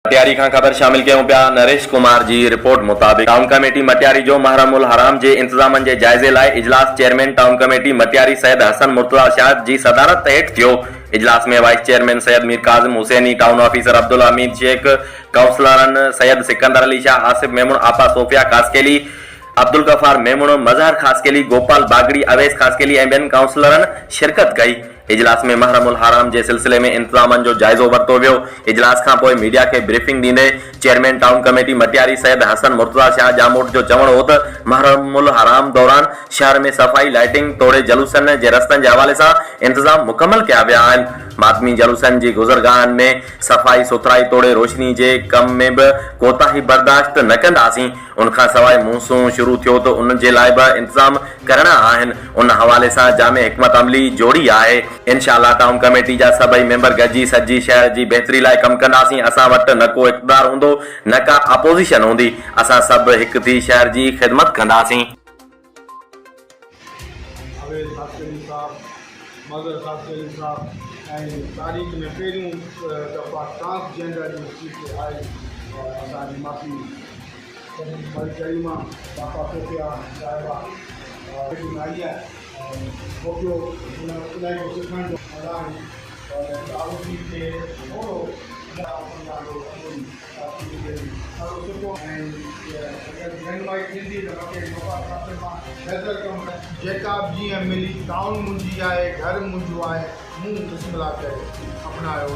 मटियारी खां ख़बर शामिल कयूं पिया। नरेश कुमार जी रिपोर्ट मुताबिक़ टाउन कमेटी मटियारी जो महरमुल हराम जे इंतजामनि जे जाइज़े लाइ इजलास chairman town committee Matiari Syed Hassan Murtaza Shah जी सदारत हेठि थियो। इजलास में vice chairman Syed Mir Kazim Hussaini, town officer Abdul Hameed Shaikh, काउंसलरन सैयद सिकंदर अली शाह, आसिफ मेमुन, आपा सोफिया खासकेली, अब्दुल गफार मेमुन, मजहर खासकेली, गोपाल बागड़ी, अवैस खासकेली ऐं ॿियनि काउंसलरन शिरकत कई। इजलास में महरमुल हराम के सिलसिले में इंतजामन जो जायज़ो वरतो वियो। इजलास खां पोइ मीडिया के ब्रीफिंग दींदे chairman town committee Matiari Syed Hassan Murtaza Shah Jamot जो चवण हो त महरमुल हराम दौरान शहर में सफाई, लाइटिंग, तोड़े जलूसन जे रस्तनि के हवाले से इंतजाम मुकम्मल किया विया आहिनि। मातमी जलूसन की गुज़रगाहनि में सफाई सुथराई, तोड़े रोशनी के कम में भी कोताही बर्दाश्त न कंदासीं। उनखां सवाइ मूसूं शुरू थियो तो उन जे लाइ भी इंतजाम करना आहिनि। उन हवाले से जामे हिकमत अमली जोड़ी है। इंशाअल्लाह टाउन कमेटी जा सभई मेंबर गजी सजी शहर की बेहतरी लाइ कम कंदासीं। असां वटि न को इक़्तिदार हूंदो, न का अपोजिशन हूंदी। असां सभु हिकु थी शहर की ख़िदमत कंदासीं। तारीख़ में पहिरियों दफ़ा ट्रांसजेंडर जी आहे असांजी माफ़ी करीमा बापा सोफिया साहिबा आई आहे छोकिरो इलाही कुझु सिखण जो खे थोरो जेका जीअं मिली टाउन मुंहिंजी आहे, घर मुंहिंजो आहे, मूं बिस्मिल्लाह करे अपनायो।